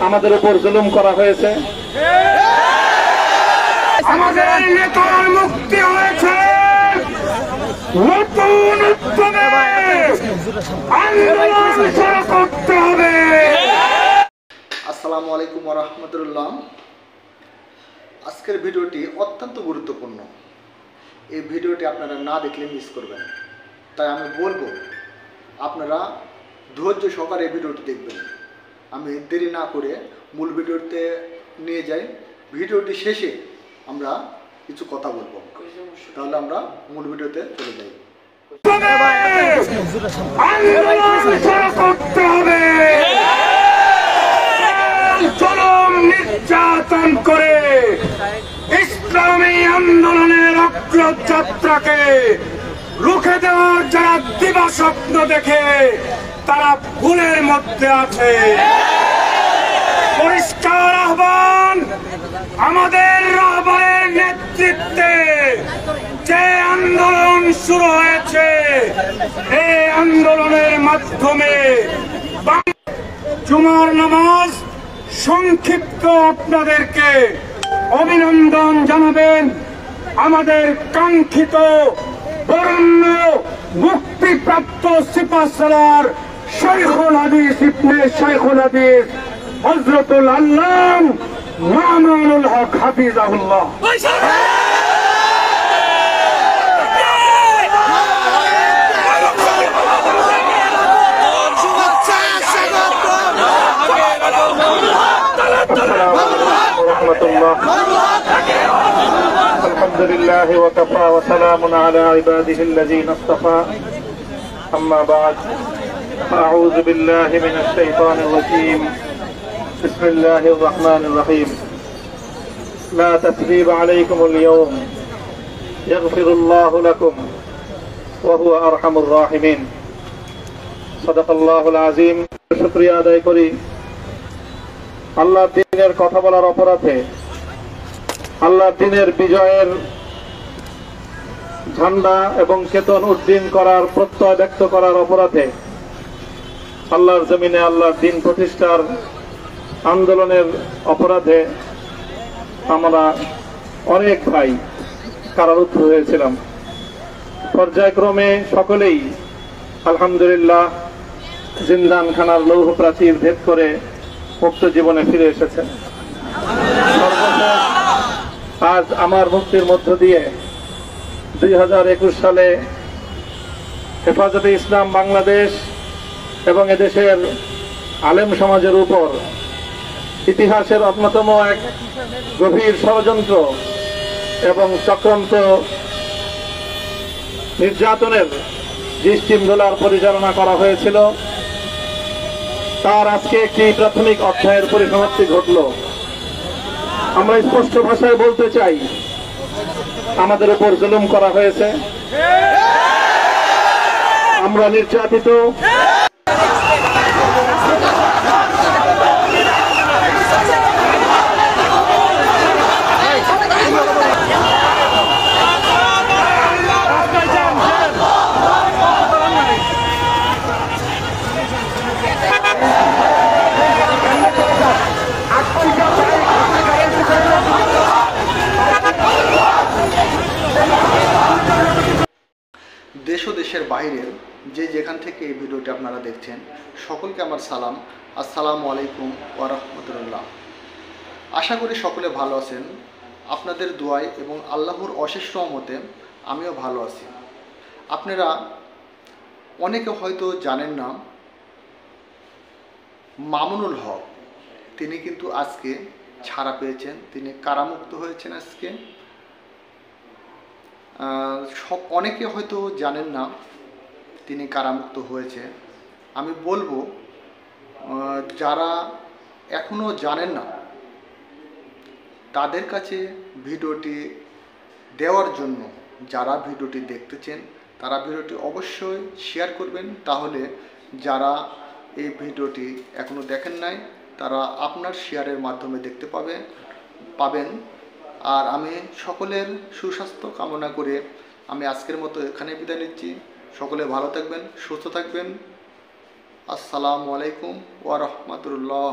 আমাদের উপর জুলুম করা হয়েছে। আমাদের নেতার মুক্তি হয়েছে, নতুন উদ্যমে আন্দোলন শুরু করতে হবে। আসসালামু আলাইকুম ওয়া রাহমাতুল্লাহ। আজকের ভিডিওটি অত্যন্ত গুরুত্বপূর্ণ। এই ভিডিওটি আপনারা না দেখলে মিস করবেন, তাই আমি বলবো আপনারা ধৈর্য সহকারে এই ভিডিওটি দেখবেন। আমি দেরি না করে মূল ভিডিওতে নিয়ে যাই। ভিডিওটি শেষে আমরা কিছু কথা বলবো, তাহলে আমরা মূল ভিডিওতে চলে যাই। আন্দোলন শুরু করতে হবে। জুলুম নির্যাতন করে ইসলামী আন্দোলনের অগ্রযাত্রাকে রুখে দেওয়ার যারা দিবা স্বপ্ন দেখে তারা ভুলের মধ্যে আছে। পরিষ্কার আহ্বান, আমাদের রাহবারের নেতৃত্বে যে আন্দোলন শুরু হয়েছে, এই আন্দোলনের মাধ্যমে জুমার নামাজ সংক্ষিপ্ত আপনাদেরকে অভিনন্দন জানাবেন। আমাদের কাঙ্ক্ষিত বরেণ্য মুক্তিপ্রাপ্ত সিপাহসালার শাইখুল হাদিস ইবনে শাইখুল হাদিস হযরতুল আল্লাম মামুনুল হক হাফিজাহুল্লাহ। আলহামদুলিল্লাহ ওয়া কাফা ওয়া সালামুন আলা ইবাদিহি আল্লাযীনা ইসতাফা, আম্মা বা'দ। আউযু বিল্লাহি মিনাশ শাইতানির রাজীম। বিসমিল্লাহির রাহমানির রাহিম। লা তাসরিবা আলাইকুমুল ইয়াওম ইয়াগফিরুল্লাহু লাকুম ওয়া হুয়া আরহামুর রাহিমিন। সাদাকাল্লাহুল আযীম। শুকরিয়া আদায় করি আল্লাহর দ্বীনের কথা বলার অপরাধে, আল্লাহর দ্বীনের বিজয়ের ঝান্ডা এবং কেতন উড্ডীন করার প্রত্যয় ব্যক্ত করার অপরাধে, আল্লাহর জমিনে আল্লাহর দ্বীন প্রতিষ্ঠার আন্দোলনের অপরাধে আমরা অনেক ভাই কারারুদ্ধ হয়েছিলাম। পর্যায়ক্রমে সকলেই আলহামদুলিল্লাহ জিন্দানখানার লৌহ প্রাচীর ভেদ করে মুক্ত জীবনে ফিরে এসেছেন। আজ আমার মুক্তির মধ্য দিয়ে 2021 সালে হেফাজতে ইসলাম বাংলাদেশ এবং এদেশের আলেম সমাজের উপর ইতিহাসের অন্যতম এক গভীর ষড়যন্ত্র এবং চক্রান্ত নির্যাতনের যে স্টিমরোলার পরিচালনা করা হয়েছিল, তার আজকে একটি প্রাথমিক অধ্যায়ের পরিসমাপ্তি ঘটল। আমরা স্পষ্ট ভাষায় বলতে চাই, আমাদের উপর জুলুম করা হয়েছে, আমরা নির্যাতিত। দেশ ও দেশের বাইরের যে যেখান থেকে এই ভিডিওটি আপনারা দেখছেন, সকলকে আমার সালাম। আসসালামু আলাইকুম ওয়া রাহমাতুল্লাহ। আশা করি সকলে ভালো আছেন। আপনাদের দোয়ায় এবং আল্লাহর অশেষ রহমতে আমিও ভালো আছি। আপনারা অনেকে হয়তো জানেন না, মামুনুল হক তিনি কিন্তু আজকে ছাড়া পেয়েছেন, তিনি কারামুক্ত হয়েছেন আজকে। অনেকে হয়তো জানেন না তিনি কারামুক্ত হয়েছে। আমি বলবো যারা এখনও জানেন না তাদের কাছে ভিডিওটি দেওয়ার জন্য, যারা ভিডিওটি দেখতেছেন তারা ভিডিওটি অবশ্যই শেয়ার করবেন। তাহলে যারা এই ভিডিওটি এখনও দেখেন নাই তারা আপনার শেয়ারের মাধ্যমে দেখতে পাবেন। আর আমি সকলের সুস্বাস্থ্য কামনা করে আমি আজকের মতো এখানে বিদায় নিচ্ছি। সকলে ভালো থাকবেন, সুস্থ থাকবেন। আসসালামু আলাইকুম ওয়া রাহমাতুল্লাহ।